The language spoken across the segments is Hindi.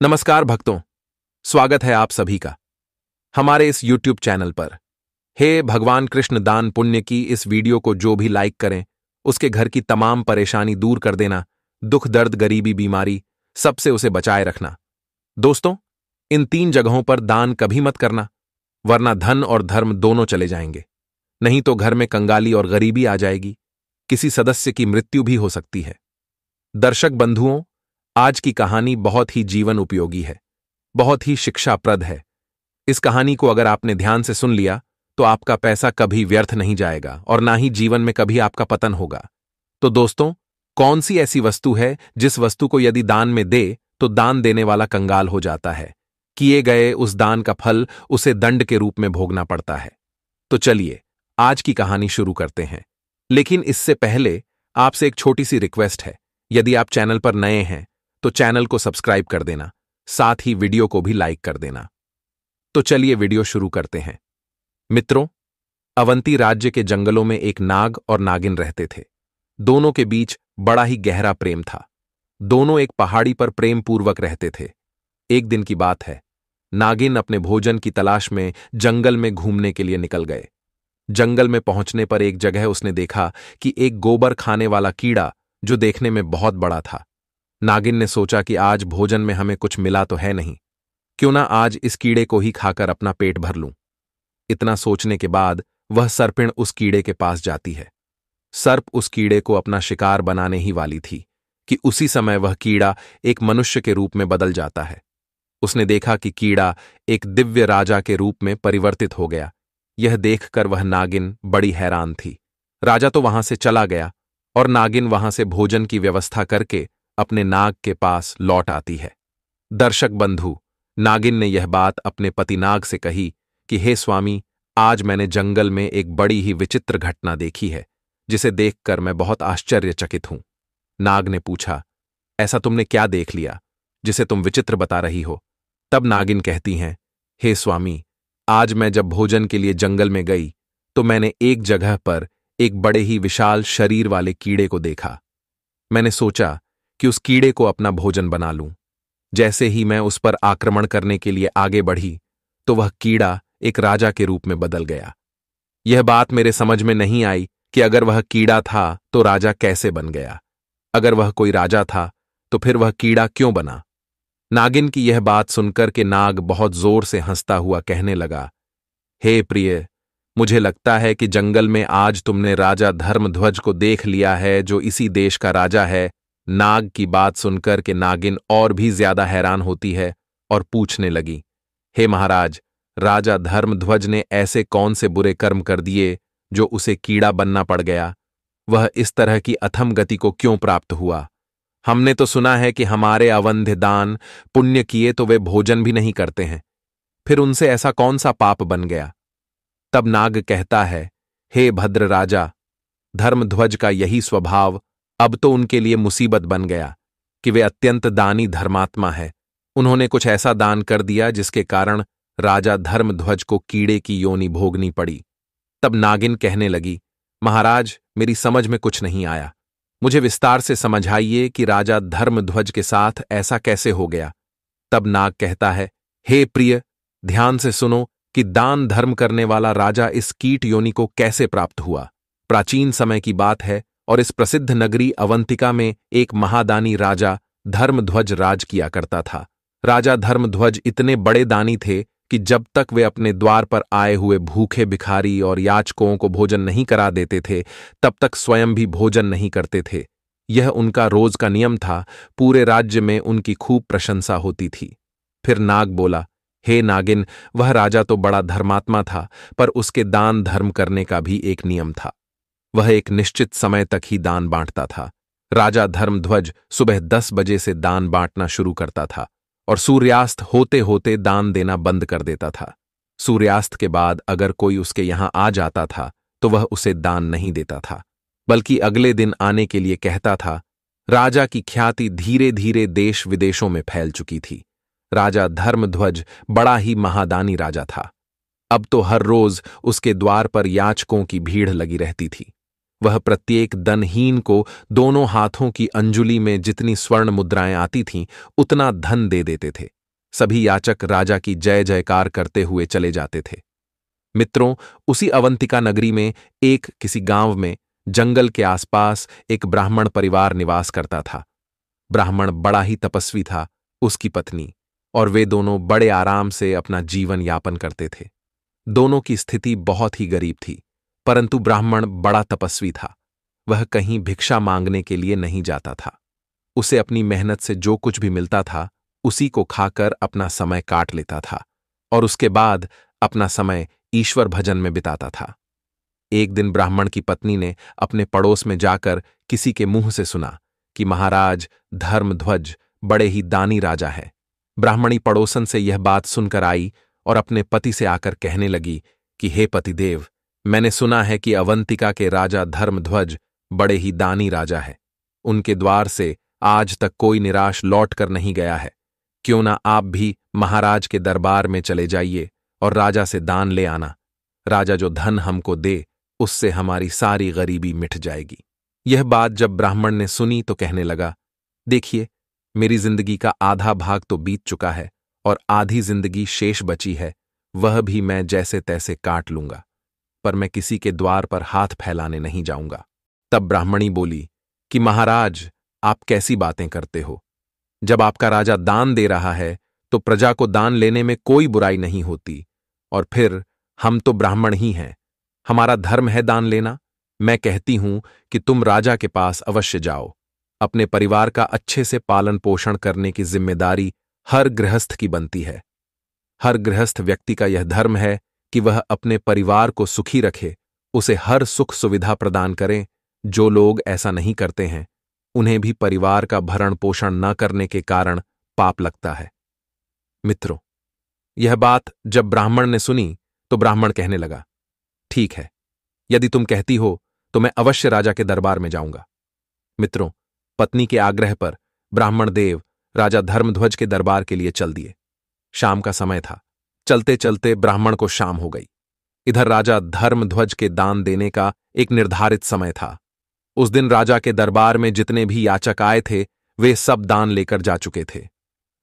नमस्कार भक्तों, स्वागत है आप सभी का हमारे इस YouTube चैनल पर। हे भगवान कृष्ण, दान पुण्य की इस वीडियो को जो भी लाइक करें, उसके घर की तमाम परेशानी दूर कर देना, दुख दर्द गरीबी बीमारी सबसे उसे बचाए रखना। दोस्तों, इन 3 जगहों पर दान कभी मत करना, वरना धन और धर्म दोनों चले जाएंगे। नहीं तो घर में कंगाली और गरीबी आ जाएगी, किसी सदस्य की मृत्यु भी हो सकती है। दर्शक बंधुओं, आज की कहानी बहुत ही जीवन उपयोगी है, बहुत ही शिक्षाप्रद है। इस कहानी को अगर आपने ध्यान से सुन लिया तो आपका पैसा कभी व्यर्थ नहीं जाएगा और ना ही जीवन में कभी आपका पतन होगा। तो दोस्तों, कौन सी ऐसी वस्तु है जिस वस्तु को यदि दान में दे तो दान देने वाला कंगाल हो जाता है, किए गए उस दान का फल उसे दंड के रूप में भोगना पड़ता है? तो चलिए आज की कहानी शुरू करते हैं। लेकिन इससे पहले आपसे एक छोटी सी रिक्वेस्ट है। यदि आप चैनल पर नए हैं तो चैनल को सब्सक्राइब कर देना, साथ ही वीडियो को भी लाइक कर देना। तो चलिए वीडियो शुरू करते हैं। मित्रों, अवंती राज्य के जंगलों में एक नाग और नागिन रहते थे। दोनों के बीच बड़ा ही गहरा प्रेम था। दोनों एक पहाड़ी पर प्रेम पूर्वक रहते थे। एक दिन की बात है, नागिन अपने भोजन की तलाश में जंगल में घूमने के लिए निकल गए। जंगल में पहुंचने पर एक जगह उसने देखा कि एक गोबर खाने वाला कीड़ा, जो देखने में बहुत बड़ा था। नागिन ने सोचा कि आज भोजन में हमें कुछ मिला तो है नहीं, क्यों ना आज इस कीड़े को ही खाकर अपना पेट भर लूं। इतना सोचने के बाद वह सर्पिण उस कीड़े के पास जाती है। सर्प उस कीड़े को अपना शिकार बनाने ही वाली थी कि उसी समय वह कीड़ा एक मनुष्य के रूप में बदल जाता है। उसने देखा कि कीड़ा एक दिव्य राजा के रूप में परिवर्तित हो गया। यह देखकर वह नागिन बड़ी हैरान थी। राजा तो वहां से चला गया और नागिन वहां से भोजन की व्यवस्था करके अपने नाग के पास लौट आती है। दर्शक बंधु, नागिन ने यह बात अपने पति नाग से कही कि हे स्वामी, आज मैंने जंगल में एक बड़ी ही विचित्र घटना देखी है, जिसे देखकर मैं बहुत आश्चर्यचकित हूं। नाग ने पूछा, ऐसा तुमने क्या देख लिया जिसे तुम विचित्र बता रही हो? तब नागिन कहती हैं, हे स्वामी, आज मैं जब भोजन के लिए जंगल में गई तो मैंने एक जगह पर एक बड़े ही विशाल शरीर वाले कीड़े को देखा। मैंने सोचा कि उस कीड़े को अपना भोजन बना लूं। जैसे ही मैं उस पर आक्रमण करने के लिए आगे बढ़ी तो वह कीड़ा एक राजा के रूप में बदल गया। यह बात मेरे समझ में नहीं आई कि अगर वह कीड़ा था तो राजा कैसे बन गया। अगर वह कोई राजा था तो फिर वह कीड़ा क्यों बना? नागिन की यह बात सुनकर के नाग बहुत जोर से हंसता हुआ कहने लगा, हे प्रिय, मुझे लगता है कि जंगल में आज तुमने राजा धर्मध्वज को देख लिया है, जो इसी देश का राजा है। नाग की बात सुनकर के नागिन और भी ज्यादा हैरान होती है और पूछने लगी, हे महाराज, राजा धर्मध्वज ने ऐसे कौन से बुरे कर्म कर दिए जो उसे कीड़ा बनना पड़ गया? वह इस तरह की अथम गति को क्यों प्राप्त हुआ? हमने तो सुना है कि हमारे अवंध्य दान पुण्य किए तो वे भोजन भी नहीं करते हैं, फिर उनसे ऐसा कौन सा पाप बन गया? तब नाग कहता है, हे भद्र राजा, धर्मध्वज का यही स्वभाव अब तो उनके लिए मुसीबत बन गया कि वे अत्यंत दानी धर्मात्मा है। उन्होंने कुछ ऐसा दान कर दिया जिसके कारण राजा धर्मध्वज को कीड़े की योनि भोगनी पड़ी। तब नागिन कहने लगी, महाराज, मेरी समझ में कुछ नहीं आया, मुझे विस्तार से समझाइए कि राजा धर्मध्वज के साथ ऐसा कैसे हो गया। तब नाग कहता है, हे प्रिय, ध्यान से सुनो कि दान धर्म करने वाला राजा इस कीट योनि को कैसे प्राप्त हुआ। प्राचीन समय की बात है और इस प्रसिद्ध नगरी अवंतिका में एक महादानी राजा धर्मध्वज राज किया करता था। राजा धर्मध्वज इतने बड़े दानी थे कि जब तक वे अपने द्वार पर आए हुए भूखे भिखारी और याचकों को भोजन नहीं करा देते थे, तब तक स्वयं भी भोजन नहीं करते थे। यह उनका रोज का नियम था। पूरे राज्य में उनकी खूब प्रशंसा होती थी। फिर नाग बोला, हे नागिन, वह राजा तो बड़ा धर्मात्मा था, पर उसके दान धर्म करने का भी एक नियम था। वह एक निश्चित समय तक ही दान बांटता था। राजा धर्मध्वज सुबह 10 बजे से दान बांटना शुरू करता था और सूर्यास्त होते होते दान देना बंद कर देता था। सूर्यास्त के बाद अगर कोई उसके यहां आ जाता था तो वह उसे दान नहीं देता था, बल्कि अगले दिन आने के लिए कहता था। राजा की ख्याति धीरे धीरे देश विदेशों में फैल चुकी थी। राजा धर्मध्वज बड़ा ही महादानी राजा था। अब तो हर रोज उसके द्वार पर याचकों की भीड़ लगी रहती थी। वह प्रत्येक धनहीन को दोनों हाथों की अंजुली में जितनी स्वर्ण मुद्राएं आती थीं उतना धन दे देते थे। सभी याचक राजा की जय जयकार करते हुए चले जाते थे। मित्रों, उसी अवंतिका नगरी में किसी गांव में जंगल के आसपास एक ब्राह्मण परिवार निवास करता था। ब्राह्मण बड़ा ही तपस्वी था, उसकी पत्नी और वे दोनों बड़े आराम से अपना जीवन यापन करते थे। दोनों की स्थिति बहुत ही गरीब थी, परंतु ब्राह्मण बड़ा तपस्वी था। वह कहीं भिक्षा मांगने के लिए नहीं जाता था। उसे अपनी मेहनत से जो कुछ भी मिलता था उसी को खाकर अपना समय काट लेता था और उसके बाद अपना समय ईश्वर भजन में बिताता था। एक दिन ब्राह्मण की पत्नी ने अपने पड़ोस में जाकर किसी के मुंह से सुना कि महाराज धर्मध्वज बड़े ही दानी राजा है। ब्राह्मणी पड़ोसन से यह बात सुनकर आई और अपने पति से आकर कहने लगी कि हे पतिदेव, मैंने सुना है कि अवंतिका के राजा धर्मध्वज बड़े ही दानी राजा है। उनके द्वार से आज तक कोई निराश लौट कर नहीं गया है। क्यों ना आप भी महाराज के दरबार में चले जाइए और राजा से दान ले आना। राजा जो धन हमको दे उससे हमारी सारी गरीबी मिट जाएगी। यह बात जब ब्राह्मण ने सुनी तो कहने लगा, देखिए, मेरी जिंदगी का आधा भाग तो बीत चुका है और आधी जिंदगी शेष बची है, वह भी मैं जैसे तैसे काट लूंगा, पर मैं किसी के द्वार पर हाथ फैलाने नहीं जाऊंगा। तब ब्राह्मणी बोली कि महाराज, आप कैसी बातें करते हो? जब आपका राजा दान दे रहा है तो प्रजा को दान लेने में कोई बुराई नहीं होती, और फिर हम तो ब्राह्मण ही हैं, हमारा धर्म है दान लेना। मैं कहती हूं कि तुम राजा के पास अवश्य जाओ। अपने परिवार का अच्छे से पालन पोषण करने की जिम्मेदारी हर गृहस्थ की बनती है। हर गृहस्थ व्यक्ति का यह धर्म है कि वह अपने परिवार को सुखी रखे, उसे हर सुख सुविधा प्रदान करें। जो लोग ऐसा नहीं करते हैं उन्हें भी परिवार का भरण पोषण न करने के कारण पाप लगता है। मित्रों, यह बात जब ब्राह्मण ने सुनी तो ब्राह्मण कहने लगा, ठीक है, यदि तुम कहती हो तो मैं अवश्य राजा के दरबार में जाऊंगा। मित्रों, पत्नी के आग्रह पर ब्राह्मण देव राजा धर्मध्वज के दरबार के लिए चल दिए। शाम का समय था। चलते चलते ब्राह्मण को शाम हो गई। इधर राजा धर्मध्वज के दान देने का एक निर्धारित समय था। उस दिन राजा के दरबार में जितने भी याचक आए थे वे सब दान लेकर जा चुके थे।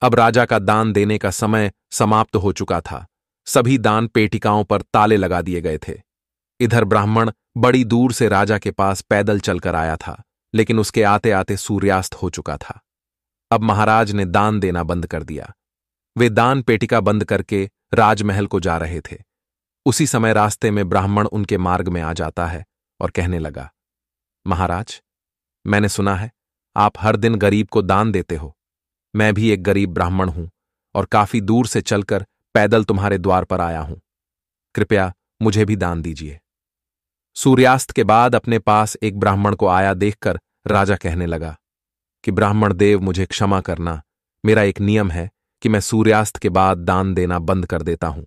अब राजा का दान देने का समय समाप्त हो चुका था। सभी दान पेटिकाओं पर ताले लगा दिए गए थे। इधर ब्राह्मण बड़ी दूर से राजा के पास पैदल चलकर आया था, लेकिन उसके आते आते सूर्यास्त हो चुका था। अब महाराज ने दान देना बंद कर दिया। वे दान पेटिका बंद करके राजमहल को जा रहे थे। उसी समय रास्ते में ब्राह्मण उनके मार्ग में आ जाता है और कहने लगा, महाराज, मैंने सुना है आप हर दिन गरीब को दान देते हो। मैं भी एक गरीब ब्राह्मण हूं और काफी दूर से चलकर पैदल तुम्हारे द्वार पर आया हूं। कृपया मुझे भी दान दीजिए। सूर्यास्त के बाद अपने पास एक ब्राह्मण को आया देखकर राजा कहने लगा कि ब्राह्मण देव, मुझे क्षमा करना। मेरा एक नियम है कि मैं सूर्यास्त के बाद दान देना बंद कर देता हूं।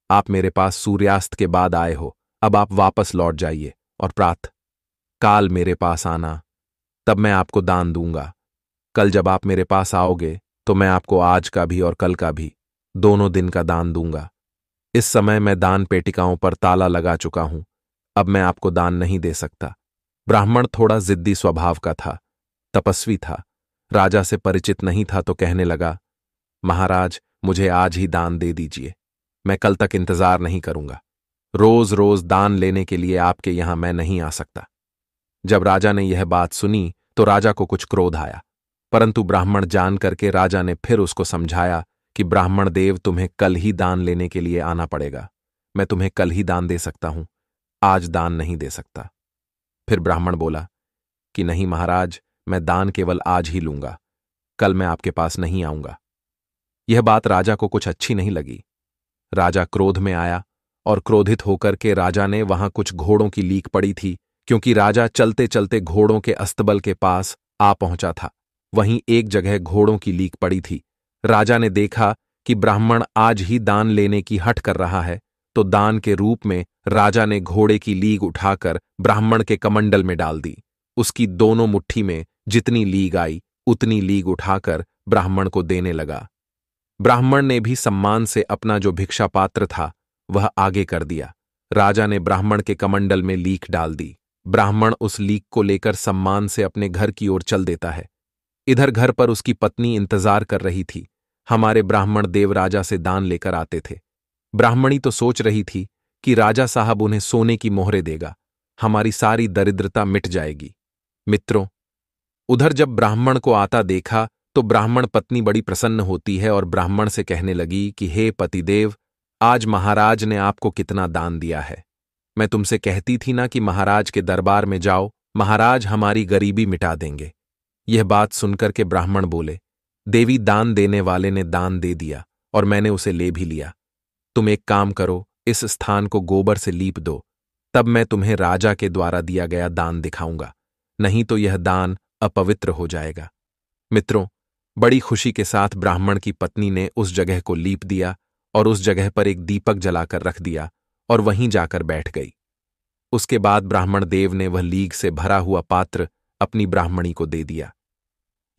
आप मेरे पास सूर्यास्त के बाद आए हो, अब आप वापस लौट जाइए और प्रातः काल मेरे पास आना, तब मैं आपको दान दूंगा। कल जब आप मेरे पास आओगे तो मैं आपको आज का भी और कल का भी दोनों दिन का दान दूंगा। इस समय मैं दान पेटिकाओं पर ताला लगा चुका हूं, अब मैं आपको दान नहीं दे सकता। ब्राह्मण थोड़ा जिद्दी स्वभाव का था, तपस्वी था, राजा से परिचित नहीं था, तो कहने लगा, महाराज, मुझे आज ही दान दे दीजिए, मैं कल तक इंतजार नहीं करूंगा। रोज रोज दान लेने के लिए आपके यहां मैं नहीं आ सकता। जब राजा ने यह बात सुनी तो राजा को कुछ क्रोध आया, परंतु ब्राह्मण जान करके राजा ने फिर उसको समझाया कि ब्राह्मण देव, तुम्हें कल ही दान लेने के लिए आना पड़ेगा। मैं तुम्हें कल ही दान दे सकता हूं, आज दान नहीं दे सकता। फिर ब्राह्मण बोला कि नहीं महाराज, मैं दान केवल आज ही लूंगा, कल मैं आपके पास नहीं आऊंगा। यह बात राजा को कुछ अच्छी नहीं लगी। राजा क्रोध में आया और क्रोधित होकर के राजा ने वहां कुछ घोड़ों की लीक पड़ी थी, क्योंकि राजा चलते चलते घोड़ों के अस्तबल के पास आ पहुंचा था। वहीं एक जगह घोड़ों की लीक पड़ी थी। राजा ने देखा कि ब्राह्मण आज ही दान लेने की हठ कर रहा है, तो दान के रूप में राजा ने घोड़े की लीग उठाकर ब्राह्मण के कमंडल में डाल दी। उसकी दोनों मुट्ठी में जितनी लीग आई उतनी लीग उठाकर ब्राह्मण को देने लगा। ब्राह्मण ने भी सम्मान से अपना जो भिक्षा पात्र था वह आगे कर दिया। राजा ने ब्राह्मण के कमंडल में लीक डाल दी। ब्राह्मण उस लीक को लेकर सम्मान से अपने घर की ओर चल देता है। इधर घर पर उसकी पत्नी इंतजार कर रही थी। हमारे ब्राह्मण देव राजा से दान लेकर आते थे। ब्राह्मणी तो सोच रही थी कि राजा साहब उन्हें सोने की मोहरें देगा, हमारी सारी दरिद्रता मिट जाएगी। मित्रों, उधर जब ब्राह्मण को आता देखा तो ब्राह्मण पत्नी बड़ी प्रसन्न होती है और ब्राह्मण से कहने लगी कि हे पतिदेव, आज महाराज ने आपको कितना दान दिया है। मैं तुमसे कहती थी ना कि महाराज के दरबार में जाओ, महाराज हमारी गरीबी मिटा देंगे। यह बात सुनकर के ब्राह्मण बोले, देवी, दान देने वाले ने दान दे दिया और मैंने उसे ले भी लिया। तुम एक काम करो, इस स्थान को गोबर से लीप दो, तब मैं तुम्हें राजा के द्वारा दिया गया दान दिखाऊंगा, नहीं तो यह दान अपवित्र हो जाएगा। मित्रों, बड़ी खुशी के साथ ब्राह्मण की पत्नी ने उस जगह को लीप दिया और उस जगह पर एक दीपक जलाकर रख दिया और वहीं जाकर बैठ गई। उसके बाद ब्राह्मण देव ने वह लीग से भरा हुआ पात्र अपनी ब्राह्मणी को दे दिया।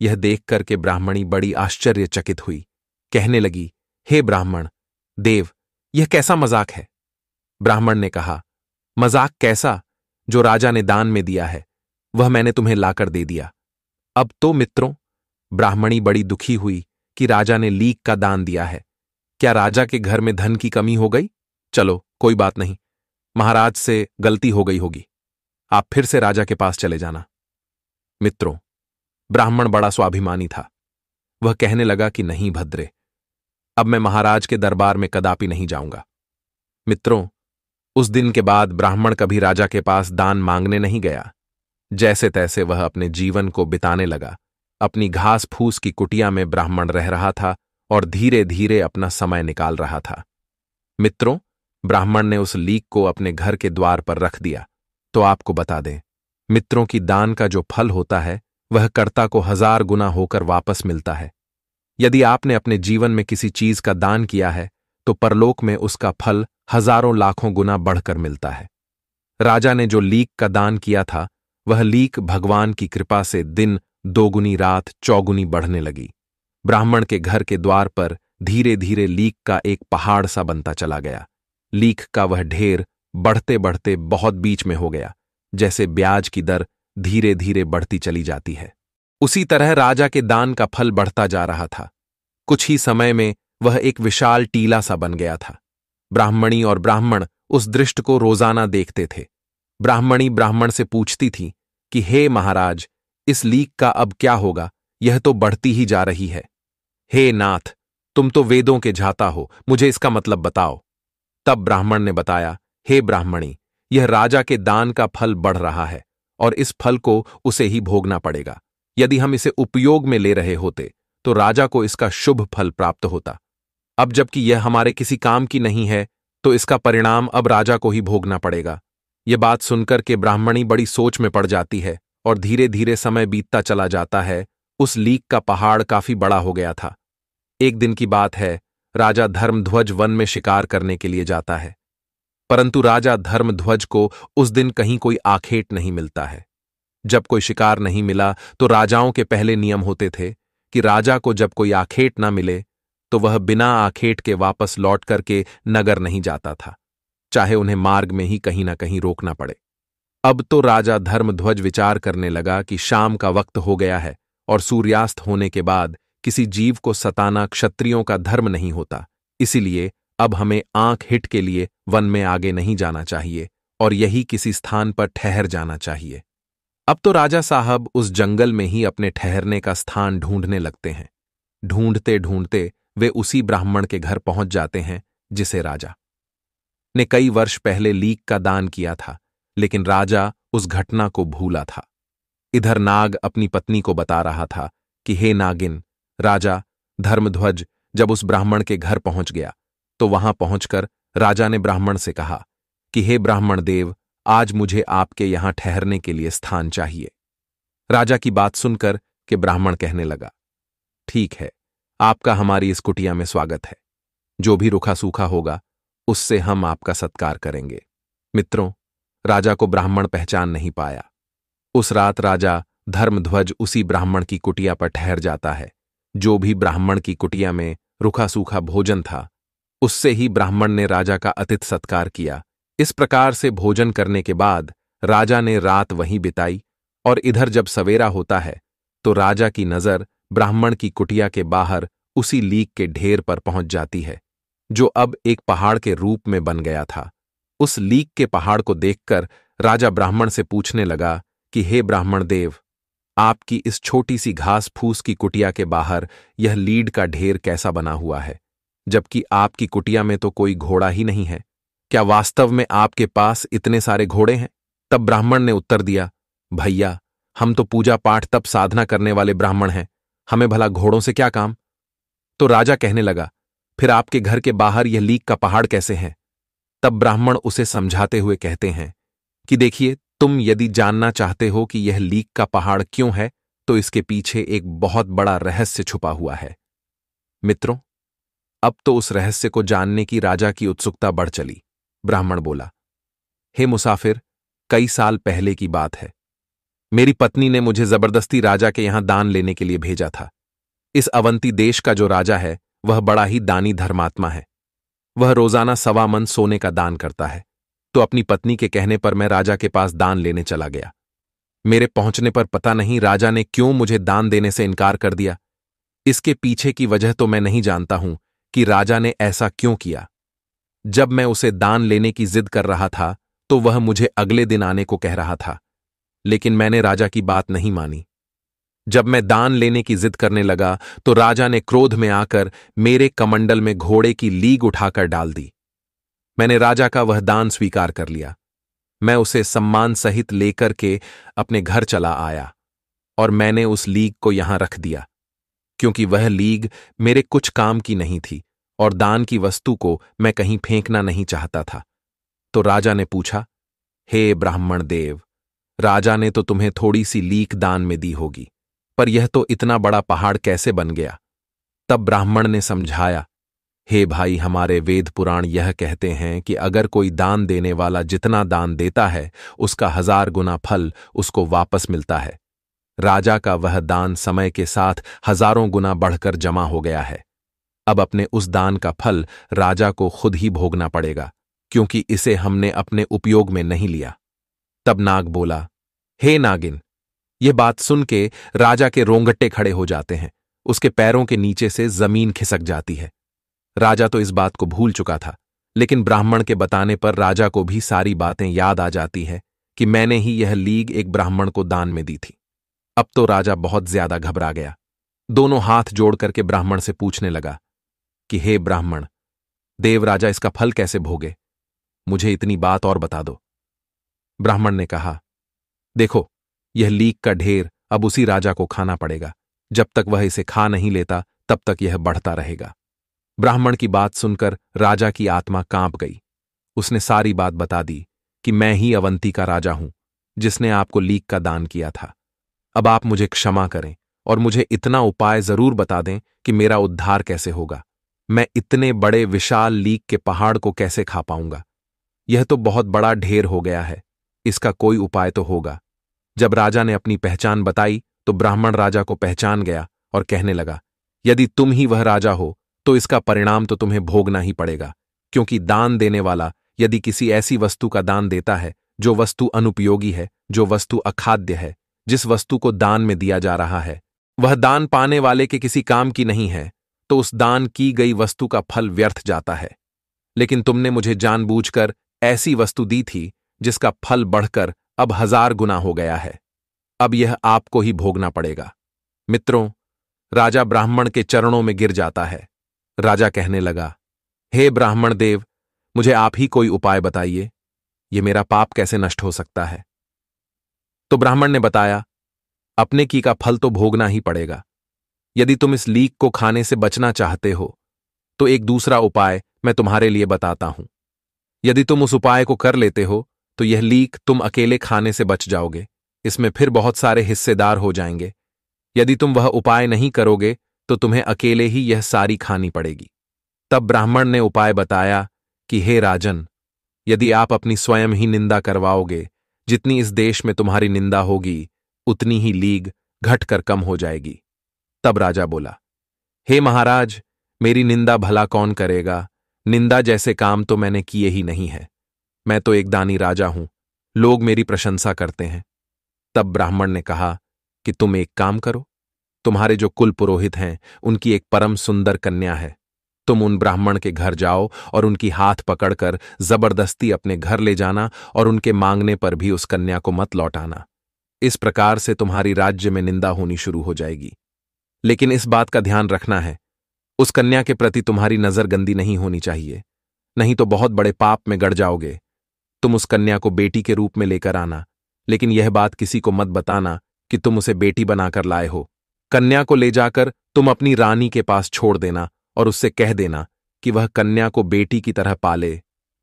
यह देख करके ब्राह्मणी बड़ी आश्चर्यचकित हुई, कहने लगी, हे ब्राह्मण देव, यह कैसा मजाक है। ब्राह्मण ने कहा, मजाक कैसा, जो राजा ने दान में दिया है वह मैंने तुम्हें लाकर दे दिया। अब तो मित्रों, ब्राह्मणी बड़ी दुखी हुई कि राजा ने लीक का दान दिया है। क्या राजा के घर में धन की कमी हो गई? चलो कोई बात नहीं, महाराज से गलती हो गई होगी, आप फिर से राजा के पास चले जाना। मित्रों, ब्राह्मण बड़ा स्वाभिमानी था। वह कहने लगा कि नहीं भद्रे, अब मैं महाराज के दरबार में कदापि नहीं जाऊंगा। मित्रों, उस दिन के बाद ब्राह्मण कभी राजा के पास दान मांगने नहीं गया। जैसे तैसे वह अपने जीवन को बिताने लगा। अपनी घास फूस की कुटिया में ब्राह्मण रह रहा था और धीरे धीरे अपना समय निकाल रहा था। मित्रों, ब्राह्मण ने उस लीक को अपने घर के द्वार पर रख दिया। तो आपको बता दें मित्रों कि दान का जो फल होता है वह कर्ता को 1000 गुना होकर वापस मिलता है। यदि आपने अपने जीवन में किसी चीज का दान किया है तो परलोक में उसका फल हजारों लाखों गुना बढ़कर मिलता है। राजा ने जो लीक का दान किया था वह लीक भगवान की कृपा से दिन दोगुनी रात चौगुनी बढ़ने लगी। ब्राह्मण के घर के द्वार पर धीरे धीरे लीक का एक पहाड़ सा बनता चला गया। लीक का वह ढेर बढ़ते बढ़ते बहुत बीच में हो गया, जैसे ब्याज की दर धीरे धीरे बढ़ती चली जाती है। उसी तरह राजा के दान का फल बढ़ता जा रहा था। कुछ ही समय में वह एक विशाल टीला सा बन गया था। ब्राह्मणी और ब्राह्मण उस दृश्य को रोजाना देखते थे। ब्राह्मणी ब्राह्मण से पूछती थी कि हे महाराज, इस लीक का अब क्या होगा, यह तो बढ़ती ही जा रही है। हे नाथ, तुम तो वेदों के झाता हो, मुझे इसका मतलब बताओ। तब ब्राह्मण ने बताया, हे ब्राह्मणी, यह राजा के दान का फल बढ़ रहा है और इस फल को उसे ही भोगना पड़ेगा। यदि हम इसे उपयोग में ले रहे होते तो राजा को इसका शुभ फल प्राप्त होता। अब जबकि यह हमारे किसी काम की नहीं है तो इसका परिणाम अब राजा को ही भोगना पड़ेगा। यह बात सुनकर के ब्राह्मणी बड़ी सोच में पड़ जाती है और धीरे धीरे समय बीतता चला जाता है। उस लीक का पहाड़ काफी बड़ा हो गया था। एक दिन की बात है, राजा धर्मध्वज वन में शिकार करने के लिए जाता है, परंतु राजा धर्मध्वज को उस दिन कहीं कोई आखेट नहीं मिलता है। जब कोई शिकार नहीं मिला तो राजाओं के पहले नियम होते थे कि राजा को जब कोई आखेट ना मिले तो वह बिना आखेट के वापस लौट करके नगर नहीं जाता था, चाहे उन्हें मार्ग में ही कहीं ना कहीं रोकना पड़े। अब तो राजा धर्मध्वज विचार करने लगा कि शाम का वक्त हो गया है और सूर्यास्त होने के बाद किसी जीव को सताना क्षत्रियों का धर्म नहीं होता, इसीलिए अब हमें आंख हिट के लिए वन में आगे नहीं जाना चाहिए और यही किसी स्थान पर ठहर जाना चाहिए। अब तो राजा साहब उस जंगल में ही अपने ठहरने का स्थान ढूंढने लगते हैं। ढूंढते ढूंढते वे उसी ब्राह्मण के घर पहुंच जाते हैं जिसे राजा ने कई वर्ष पहले लीक का दान किया था, लेकिन राजा उस घटना को भूला था। इधर नाग अपनी पत्नी को बता रहा था कि हे नागिन, राजा धर्मध्वज जब उस ब्राह्मण के घर पहुंच गया तो वहां पहुंचकर राजा ने ब्राह्मण से कहा कि हे ब्राह्मण देव, आज मुझे आपके यहां ठहरने के लिए स्थान चाहिए। राजा की बात सुनकर कि ब्राह्मण कहने लगा, ठीक है, आपका हमारी इस कुटिया में स्वागत है। जो भी रूखा सूखा होगा उससे हम आपका सत्कार करेंगे। मित्रों, राजा को ब्राह्मण पहचान नहीं पाया। उस रात राजा धर्मध्वज उसी ब्राह्मण की कुटिया पर ठहर जाता है। जो भी ब्राह्मण की कुटिया में रूखा सूखा भोजन था उससे ही ब्राह्मण ने राजा का अतिथि सत्कार किया। इस प्रकार से भोजन करने के बाद राजा ने रात वहीं बिताई और इधर जब सवेरा होता है तो राजा की नजर ब्राह्मण की कुटिया के बाहर उसी लीक के ढेर पर पहुंच जाती है जो अब एक पहाड़ के रूप में बन गया था। उस लीक के पहाड़ को देखकर राजा ब्राह्मण से पूछने लगा कि हे ब्राह्मण देव, आपकी इस छोटी सी घास फूस की कुटिया के बाहर यह लीड का ढेर कैसा बना हुआ है, जबकि आपकी कुटिया में तो कोई घोड़ा ही नहीं है। क्या वास्तव में आपके पास इतने सारे घोड़े हैं? तब ब्राह्मण ने उत्तर दिया, भैया, हम तो पूजा पाठ तप साधना करने वाले ब्राह्मण हैं, हमें भला घोड़ों से क्या काम। तो राजा कहने लगा, फिर आपके घर के बाहर यह लीक का पहाड़ कैसे है? तब ब्राह्मण उसे समझाते हुए कहते हैं कि देखिए, तुम यदि जानना चाहते हो कि यह लीक का पहाड़ क्यों है तो इसके पीछे एक बहुत बड़ा रहस्य छुपा हुआ है। मित्रों, अब तो उस रहस्य को जानने की राजा की उत्सुकता बढ़ चली। ब्राह्मण बोला, हे मुसाफिर, कई साल पहले की बात है। मेरी पत्नी ने मुझे जबरदस्ती राजा के यहां दान लेने के लिए भेजा था। इस अवंती देश का जो राजा है वह बड़ा ही दानी धर्मात्मा है। वह रोजाना 1.25 मन सोने का दान करता है। तो अपनी पत्नी के कहने पर मैं राजा के पास दान लेने चला गया। मेरे पहुंचने पर पता नहीं राजा ने क्यों मुझे दान देने से इनकार कर दिया। इसके पीछे की वजह तो मैं नहीं जानता हूं कि राजा ने ऐसा क्यों किया। जब मैं उसे दान लेने की जिद कर रहा था तो वह मुझे अगले दिन आने को कह रहा था, लेकिन मैंने राजा की बात नहीं मानी। जब मैं दान लेने की जिद करने लगा तो राजा ने क्रोध में आकर मेरे कमंडल में घोड़े की लीग उठाकर डाल दी। मैंने राजा का वह दान स्वीकार कर लिया। मैं उसे सम्मान सहित लेकर के अपने घर चला आया और मैंने उस लीग को यहां रख दिया, क्योंकि वह लीग मेरे कुछ काम की नहीं थी और दान की वस्तु को मैं कहीं फेंकना नहीं चाहता था। तो राजा ने पूछा, हे ब्राह्मण देव, राजा ने तो तुम्हें थोड़ी सी लीक दान में दी होगी, पर यह तो इतना बड़ा पहाड़ कैसे बन गया? तब ब्राह्मण ने समझाया, हे भाई, हमारे वेद पुराण यह कहते हैं कि अगर कोई दान देने वाला जितना दान देता है उसका 1000 गुना फल उसको वापस मिलता है। राजा का वह दान समय के साथ हजारों गुना बढ़कर जमा हो गया है। अब अपने उस दान का फल राजा को खुद ही भोगना पड़ेगा, क्योंकि इसे हमने अपने उपयोग में नहीं लिया। तब नाग बोला, हे नागिन, यह बात सुन के राजा के रोंगटे खड़े हो जाते हैं, उसके पैरों के नीचे से जमीन खिसक जाती है। राजा तो इस बात को भूल चुका था, लेकिन ब्राह्मण के बताने पर राजा को भी सारी बातें याद आ जाती है कि मैंने ही यह लीग एक ब्राह्मण को दान में दी थी। अब तो राजा बहुत ज्यादा घबरा गया। दोनों हाथ जोड़ करके ब्राह्मण से पूछने लगा कि हे ब्राह्मण देव, राजा इसका फल कैसे भोगे? मुझे इतनी बात और बता दो। ब्राह्मण ने कहा, देखो, यह लीक का ढेर अब उसी राजा को खाना पड़ेगा। जब तक वह इसे खा नहीं लेता तब तक यह बढ़ता रहेगा। ब्राह्मण की बात सुनकर राजा की आत्मा कांप गई। उसने सारी बात बता दी कि मैं ही अवंती का राजा हूं जिसने आपको लीक का दान किया था। अब आप मुझे क्षमा करें और मुझे इतना उपाय जरूर बता दें कि मेरा उद्धार कैसे होगा। मैं इतने बड़े विशाल लीक के पहाड़ को कैसे खा पाऊंगा? यह तो बहुत बड़ा ढेर हो गया है, इसका कोई उपाय तो होगा। जब राजा ने अपनी पहचान बताई तो ब्राह्मण राजा को पहचान गया और कहने लगा, यदि तुम ही वह राजा हो तो इसका परिणाम तो तुम्हें भोगना ही पड़ेगा, क्योंकि दान देने वाला यदि किसी ऐसी वस्तु का दान देता है जो वस्तु अनुपयोगी है, जो वस्तु अखाद्य है, जिस वस्तु को दान में दिया जा रहा है वह दान पाने वाले के किसी काम की नहीं है, तो उस दान की गई वस्तु का फल व्यर्थ जाता है। लेकिन तुमने मुझे जानबूझकर ऐसी वस्तु दी थी जिसका फल बढ़कर अब 1000 गुना हो गया है। अब यह आपको ही भोगना पड़ेगा। मित्रों, राजा ब्राह्मण के चरणों में गिर जाता है। राजा कहने लगा, हे ब्राह्मण देव, मुझे आप ही कोई उपाय बताइए, यह मेरा पाप कैसे नष्ट हो सकता है? तो ब्राह्मण ने बताया, अपने की का फल तो भोगना ही पड़ेगा। यदि तुम इस लीक को खाने से बचना चाहते हो तो एक दूसरा उपाय मैं तुम्हारे लिए बताता हूं। यदि तुम उस उपाय को कर लेते हो तो यह लीक तुम अकेले खाने से बच जाओगे, इसमें फिर बहुत सारे हिस्सेदार हो जाएंगे। यदि तुम वह उपाय नहीं करोगे तो तुम्हें अकेले ही यह सारी खानी पड़ेगी। तब ब्राह्मण ने उपाय बताया कि हे राजन, यदि आप अपनी स्वयं ही निंदा करवाओगे, जितनी इस देश में तुम्हारी निंदा होगी उतनी ही लीग घटकर कम हो जाएगी। तब राजा बोला, हे महाराज, मेरी निंदा भला कौन करेगा? निंदा जैसे काम तो मैंने किए ही नहीं है। मैं तो एक दानी राजा हूं, लोग मेरी प्रशंसा करते हैं। तब ब्राह्मण ने कहा कि तुम एक काम करो, तुम्हारे जो कुल पुरोहित हैं उनकी एक परम सुंदर कन्या है, तुम उन ब्राह्मण के घर जाओ और उनकी हाथ पकड़कर जबरदस्ती अपने घर ले जाना और उनके मांगने पर भी उस कन्या को मत लौटाना। इस प्रकार से तुम्हारी राज्य में निंदा होनी शुरू हो जाएगी। लेकिन इस बात का ध्यान रखना है, उस कन्या के प्रति तुम्हारी नजर गंदी नहीं होनी चाहिए, नहीं तो बहुत बड़े पाप में गड़ जाओगे। तुम उस कन्या को बेटी के रूप में लेकर आना, लेकिन यह बात किसी को मत बताना कि तुम उसे बेटी बनाकर लाए हो। कन्या को ले जाकर तुम अपनी रानी के पास छोड़ देना और उससे कह देना कि वह कन्या को बेटी की तरह पाले।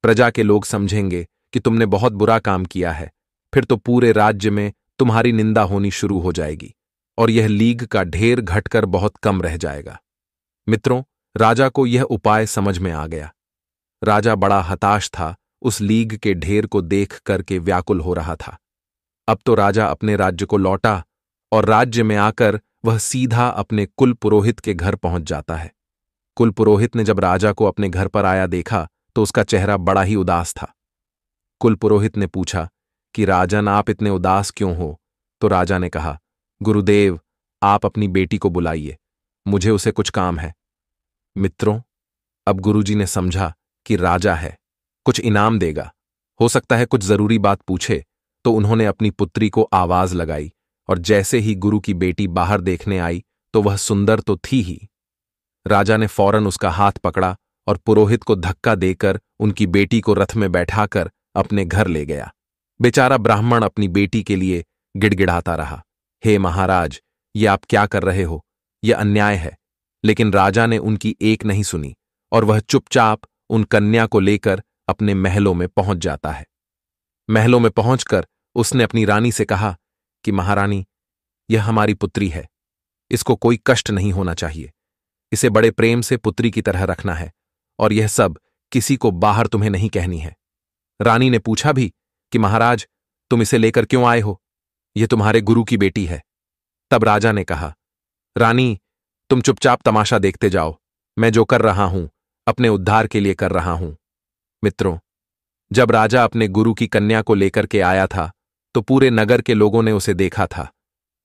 प्रजा के लोग समझेंगे कि तुमने बहुत बुरा काम किया है, फिर तो पूरे राज्य में तुम्हारी निंदा होनी शुरू हो जाएगी और यह लीग का ढेर घटकर बहुत कम रह जाएगा। मित्रों, राजा को यह उपाय समझ में आ गया। राजा बड़ा हताश था, उस लीग के ढेर को देख करके व्याकुल हो रहा था। अब तो राजा अपने राज्य को लौटा और राज्य में आकर वह सीधा अपने कुल पुरोहित के घर पहुंच जाता है। कुल पुरोहित ने जब राजा को अपने घर पर आया देखा तो उसका चेहरा बड़ा ही उदास था। कुल पुरोहित ने पूछा कि राजन, आप इतने उदास क्यों हो? तो राजा ने कहा, गुरुदेव, आप अपनी बेटी को बुलाइए, मुझे उसे कुछ काम है। मित्रों, अब गुरुजी ने समझा कि राजा है, कुछ इनाम देगा, हो सकता है कुछ जरूरी बात पूछे, तो उन्होंने अपनी पुत्री को आवाज लगाई और जैसे ही गुरु की बेटी बाहर देखने आई तो वह सुंदर तो थी ही। राजा ने फौरन उसका हाथ पकड़ा और पुरोहित को धक्का देकर उनकी बेटी को रथ में बैठाकर अपने घर ले गया। बेचारा ब्राह्मण अपनी बेटी के लिए गिड़गिड़ाता रहा, हे महाराज, ये आप क्या कर रहे हो? यह अन्याय है। लेकिन राजा ने उनकी एक नहीं सुनी और वह चुपचाप उन कन्या को लेकर अपने महलों में पहुंच जाता है। महलों में पहुंचकर उसने अपनी रानी से कहा कि महारानी, यह हमारी पुत्री है, इसको कोई कष्ट नहीं होना चाहिए, इसे बड़े प्रेम से पुत्री की तरह रखना है और यह सब किसी को बाहर तुम्हें नहीं कहनी है। रानी ने पूछा भी कि महाराज, तुम इसे लेकर क्यों आए हो? यह तुम्हारे गुरु की बेटी है। तब राजा ने कहा, रानी, तुम चुपचाप तमाशा देखते जाओ, मैं जो कर रहा हूं अपने उद्धार के लिए कर रहा हूं। मित्रों, जब राजा अपने गुरु की कन्या को लेकर के आया था तो पूरे नगर के लोगों ने उसे देखा था।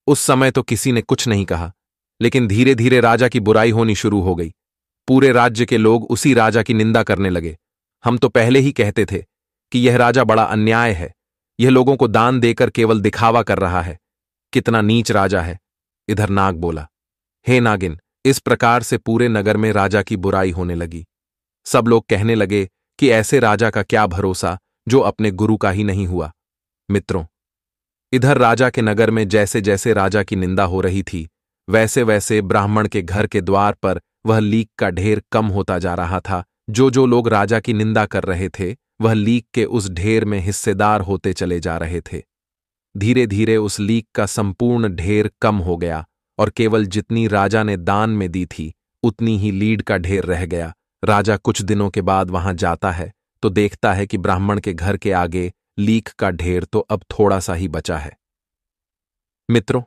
उस समय तो किसी ने कुछ नहीं कहा, लेकिन धीरे धीरे राजा की बुराई होनी शुरू हो गई। पूरे राज्य के लोग उसी राजा की निंदा करने लगे। हम तो पहले ही कहते थे कि यह राजा बड़ा अन्याय है, यह लोगों को दान देकर केवल दिखावा कर रहा है, कितना नीच राजा है। इधर नाग बोला, हे नागिन, इस प्रकार से पूरे नगर में राजा की बुराई होने लगी। सब लोग कहने लगे कि ऐसे राजा का क्या भरोसा जो अपने गुरु का ही नहीं हुआ। मित्रों, इधर राजा के नगर में जैसे जैसे राजा की निंदा हो रही थी, वैसे वैसे ब्राह्मण के घर के द्वार पर वह लीक का ढेर कम होता जा रहा था। जो जो लोग राजा की निंदा कर रहे थे, वह लीक के उस ढेर में हिस्सेदार होते चले जा रहे थे। धीरे धीरे उस लीक का संपूर्ण ढेर कम हो गया और केवल जितनी राजा ने दान में दी थी उतनी ही लीड का ढेर रह गया। राजा कुछ दिनों के बाद वहां जाता है तो देखता है कि ब्राह्मण के घर के आगे लीक का ढेर तो अब थोड़ा सा ही बचा है। मित्रों,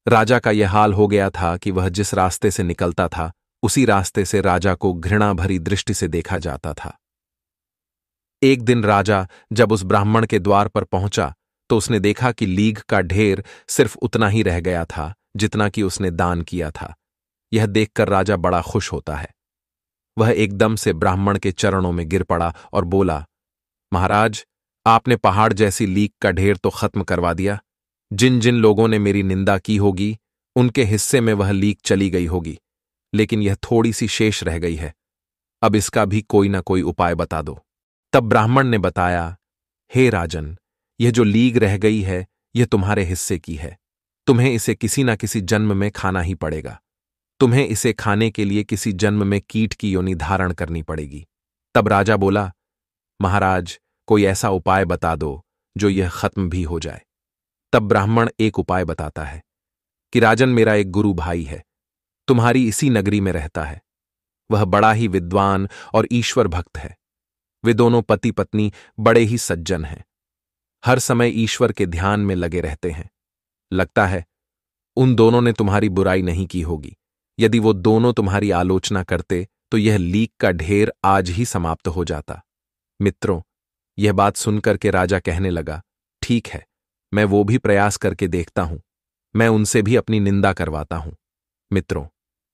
राजा का यह हाल हो गया था कि वह जिस रास्ते से निकलता था उसी रास्ते से राजा को घृणा भरी दृष्टि से देखा जाता था। एक दिन राजा जब उस ब्राह्मण के द्वार पर पहुंचा तो उसने देखा कि लीग का ढेर सिर्फ उतना ही रह गया था जितना कि उसने दान किया था। यह देखकर राजा बड़ा खुश होता है। वह एकदम से ब्राह्मण के चरणों में गिर पड़ा और बोला, महाराज, आपने पहाड़ जैसी लीक का ढेर तो खत्म करवा दिया। जिन जिन लोगों ने मेरी निंदा की होगी उनके हिस्से में वह लीक चली गई होगी, लेकिन यह थोड़ी सी शेष रह गई है। अब इसका भी कोई ना कोई उपाय बता दो। तब ब्राह्मण ने बताया, हे राजन, यह जो लीग रह गई है यह तुम्हारे हिस्से की है। तुम्हें इसे किसी ना किसी जन्म में खाना ही पड़ेगा। तुम्हें इसे खाने के लिए किसी जन्म में कीट की योनि धारण करनी पड़ेगी। तब राजा बोला, महाराज, कोई ऐसा उपाय बता दो जो यह खत्म भी हो जाए। तब ब्राह्मण एक उपाय बताता है कि राजन, मेरा एक गुरु भाई है, तुम्हारी इसी नगरी में रहता है। वह बड़ा ही विद्वान और ईश्वर भक्त है। वे दोनों पति पत्नी बड़े ही सज्जन हैं, हर समय ईश्वर के ध्यान में लगे रहते हैं। लगता है उन दोनों ने तुम्हारी बुराई नहीं की होगी। यदि वो दोनों तुम्हारी आलोचना करते तो यह लीक का ढेर आज ही समाप्त हो जाता। मित्रों, यह बात सुनकर के राजा कहने लगा, ठीक है, मैं वो भी प्रयास करके देखता हूं, मैं उनसे भी अपनी निंदा करवाता हूं। मित्रों,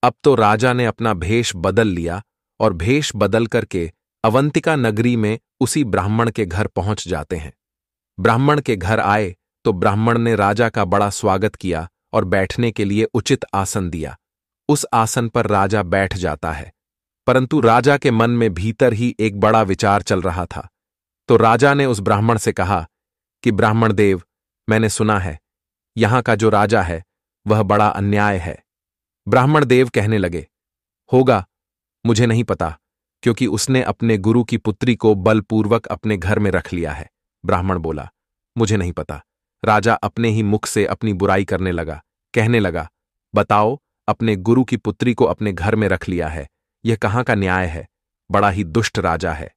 अब तो राजा ने अपना भेष बदल लिया और भेष बदल करके अवंतिका नगरी में उसी ब्राह्मण के घर पहुंच जाते हैं। ब्राह्मण के घर आए तो ब्राह्मण ने राजा का बड़ा स्वागत किया और बैठने के लिए उचित आसन दिया। उस आसन पर राजा बैठ जाता है, परंतु राजा के मन में भीतर ही एक बड़ा विचार चल रहा था। तो राजा ने उस ब्राह्मण से कहा कि ब्राह्मण देव, मैंने सुना है यहां का जो राजा है वह बड़ा अन्याय है। ब्राह्मण देव कहने लगे, होगा, मुझे नहीं पता, क्योंकि उसने अपने गुरु की पुत्री को बलपूर्वक अपने घर में रख लिया है। ब्राह्मण बोला, मुझे नहीं पता। राजा अपने ही मुख से अपनी बुराई करने लगा, कहने लगा, बताओ, अपने गुरु की पुत्री को अपने घर में रख लिया है, यह कहां का न्याय है? बड़ा ही दुष्ट राजा है।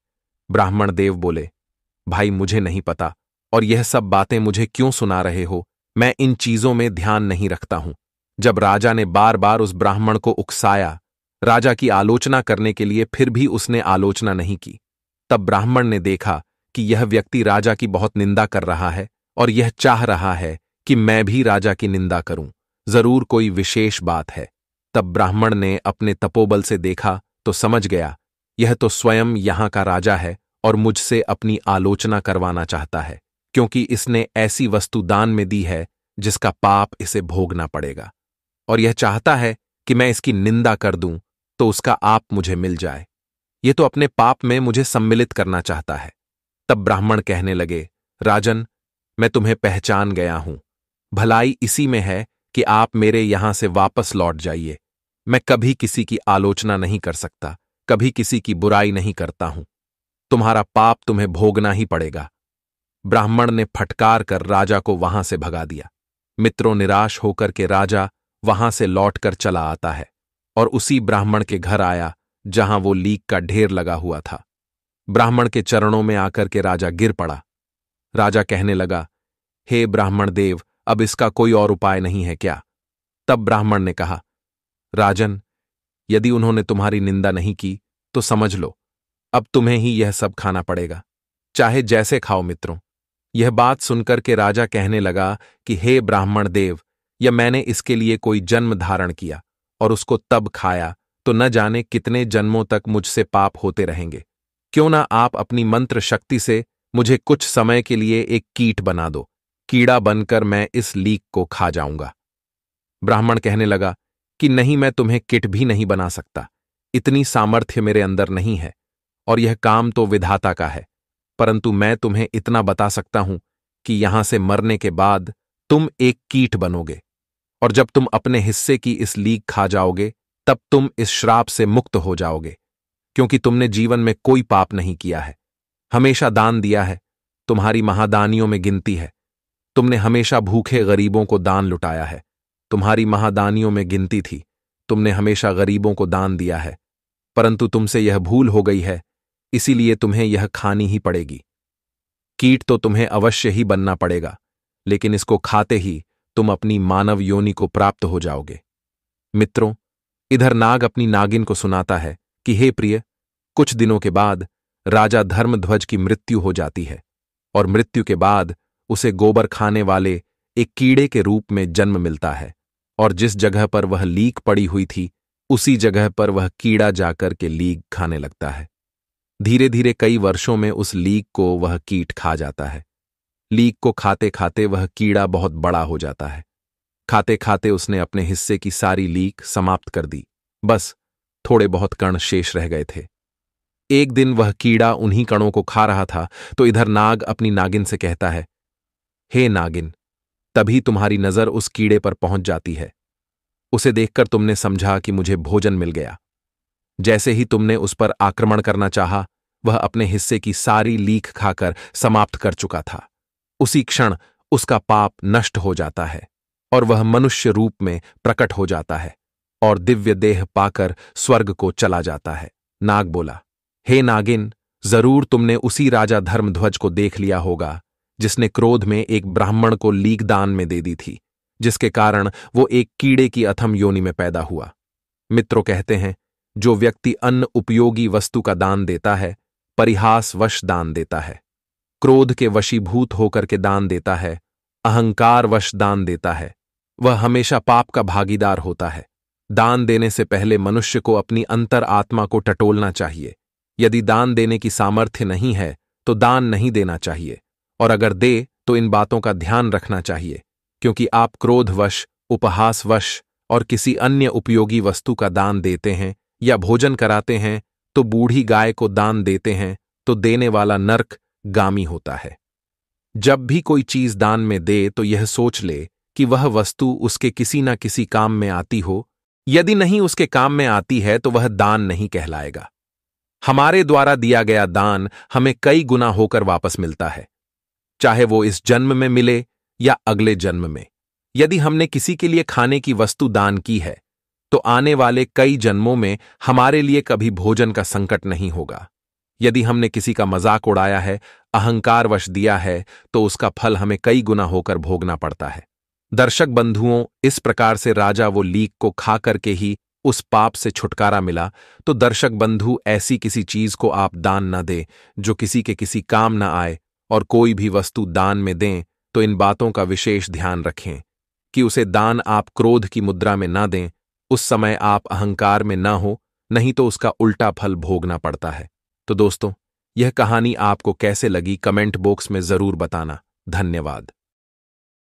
ब्राह्मण देव बोले, भाई मुझे नहीं पता, और यह सब बातें मुझे क्यों सुना रहे हो? मैं इन चीजों में ध्यान नहीं रखता हूं। जब राजा ने बार बार उस ब्राह्मण को उकसाया, राजा की आलोचना करने के लिए, फिर भी उसने आलोचना नहीं की। तब ब्राह्मण ने देखा कि यह व्यक्ति राजा की बहुत निंदा कर रहा है और यह चाह रहा है कि मैं भी राजा की निंदा करूं, जरूर कोई विशेष बात है। तब ब्राह्मण ने अपने तपोबल से देखा तो समझ गया, यह तो स्वयं यहां का राजा है और मुझसे अपनी आलोचना करवाना चाहता है, क्योंकि इसने ऐसी वस्तु दान में दी है जिसका पाप इसे भोगना पड़ेगा, और यह चाहता है कि मैं इसकी निंदा कर दूं तो उसका आप मुझे मिल जाए। यह तो अपने पाप में मुझे सम्मिलित करना चाहता है। तब ब्राह्मण कहने लगे, राजन, मैं तुम्हें पहचान गया हूं। भलाई इसी में है कि आप मेरे यहां से वापस लौट जाइए। मैं कभी किसी की आलोचना नहीं कर सकता, कभी किसी की बुराई नहीं करता हूं। तुम्हारा पाप तुम्हें भोगना ही पड़ेगा। ब्राह्मण ने फटकार कर राजा को वहां से भगा दिया। मित्रों, निराश होकर के राजा वहां से लौटकर चला आता है और उसी ब्राह्मण के घर आया जहां वो लीक का ढेर लगा हुआ था। ब्राह्मण के चरणों में आकर के राजा गिर पड़ा। राजा कहने लगा, हे ब्राह्मण देव, अब इसका कोई और उपाय नहीं है क्या? तब ब्राह्मण ने कहा, राजन, यदि उन्होंने तुम्हारी निंदा नहीं की तो समझ लो, अब तुम्हें ही यह सब खाना पड़ेगा, चाहे जैसे खाओ। मित्रों, यह बात सुनकर के राजा कहने लगा कि हे ब्राह्मण देव, या मैंने इसके लिए कोई जन्म धारण किया और उसको तब खाया तो न जाने कितने जन्मों तक मुझसे पाप होते रहेंगे। क्यों ना आप अपनी मंत्र शक्ति से मुझे कुछ समय के लिए एक कीट बना दो, कीड़ा बनकर मैं इस लीक को खा जाऊंगा। ब्राह्मण कहने लगा कि नहीं, मैं तुम्हें किट भी नहीं बना सकता, इतनी सामर्थ्य मेरे अंदर नहीं है, और यह काम तो विधाता का है। परंतु मैं तुम्हें इतना बता सकता हूं कि यहां से मरने के बाद तुम एक कीट बनोगे, और जब तुम अपने हिस्से की इस लीक खा जाओगे तब तुम इस श्राप से मुक्त हो जाओगे, क्योंकि तुमने जीवन में कोई पाप नहीं किया है, हमेशा दान दिया है, तुम्हारी महादानियों में गिनती है। तुमने हमेशा भूखे गरीबों को दान लुटाया है, तुम्हारी महादानियों में गिनती थी, तुमने हमेशा गरीबों को दान दिया है, परंतु तुमसे यह भूल हो गई है, इसीलिए तुम्हें यह खानी ही पड़ेगी। कीट तो तुम्हें अवश्य ही बनना पड़ेगा, लेकिन इसको खाते ही तुम अपनी मानव योनि को प्राप्त हो जाओगे। मित्रों, इधर नाग अपनी नागिन को सुनाता है कि हे प्रिय, कुछ दिनों के बाद राजा धर्मध्वज की मृत्यु हो जाती है, और मृत्यु के बाद उसे गोबर खाने वाले एक कीड़े के रूप में जन्म मिलता है, और जिस जगह पर वह लीक पड़ी हुई थी उसी जगह पर वह कीड़ा जाकर के लीक खाने लगता है। धीरे धीरे कई वर्षों में उस लीक को वह कीट खा जाता है। लीक को खाते खाते वह कीड़ा बहुत बड़ा हो जाता है। खाते खाते उसने अपने हिस्से की सारी लीक समाप्त कर दी, बस थोड़े बहुत कण शेष रह गए थे। एक दिन वह कीड़ा उन्हीं कणों को खा रहा था तो इधर नाग अपनी नागिन से कहता है, हे नागिन, तभी तुम्हारी नजर उस कीड़े पर पहुंच जाती है। उसे देखकर तुमने समझा कि मुझे भोजन मिल गया। जैसे ही तुमने उस पर आक्रमण करना चाहा, वह अपने हिस्से की सारी लीक खाकर समाप्त कर चुका था। उसी क्षण उसका पाप नष्ट हो जाता है और वह मनुष्य रूप में प्रकट हो जाता है और दिव्य देह पाकर स्वर्ग को चला जाता है। नाग बोला, हे नागिन, जरूर तुमने उसी राजा धर्मध्वज को देख लिया होगा जिसने क्रोध में एक ब्राह्मण को लीक दान में दे दी थी, जिसके कारण वो एक कीड़े की अथम योनि में पैदा हुआ। मित्रों कहते हैं, जो व्यक्ति अन्न उपयोगी वस्तु का दान देता है, परिहासवश दान देता है। क्रोध के वशीभूत होकर के दान देता है, अहंकार वश दान देता है, वह हमेशा पाप का भागीदार होता है। दान देने से पहले मनुष्य को अपनी अंतर आत्मा को टटोलना चाहिए। यदि दान देने की सामर्थ्य नहीं है तो दान नहीं देना चाहिए, और अगर दे तो इन बातों का ध्यान रखना चाहिए, क्योंकि आप क्रोधवश, उपहासवश और किसी अन्य उपयोगी वस्तु का दान देते हैं या भोजन कराते हैं तो बूढ़ी गाय को दान देते हैं तो देने वाला नरक गामी होता है। जब भी कोई चीज दान में दे तो यह सोच ले कि वह वस्तु उसके किसी न किसी काम में आती हो। यदि नहीं उसके काम में आती है तो वह दान नहीं कहलाएगा। हमारे द्वारा दिया गया दान हमें कई गुना होकर वापस मिलता है, चाहे वो इस जन्म में मिले या अगले जन्म में। यदि हमने किसी के लिए खाने की वस्तु दान की है तो आने वाले कई जन्मों में हमारे लिए कभी भोजन का संकट नहीं होगा। यदि हमने किसी का मजाक उड़ाया है, अहंकारवश दिया है, तो उसका फल हमें कई गुना होकर भोगना पड़ता है। दर्शक बंधुओं, इस प्रकार से राजा वो लीक को खा करके ही उस पाप से छुटकारा मिला। तो दर्शक बंधु, ऐसी किसी चीज को आप दान न दें जो किसी के किसी काम न आए, और कोई भी वस्तु दान में दें तो इन बातों का विशेष ध्यान रखें कि उसे दान आप क्रोध की मुद्रा में न दें। उस समय आप अहंकार में न हो, नहीं तो उसका उल्टा फल भोगना पड़ता है। तो दोस्तों, यह कहानी आपको कैसे लगी कमेंट बॉक्स में जरूर बताना। धन्यवाद।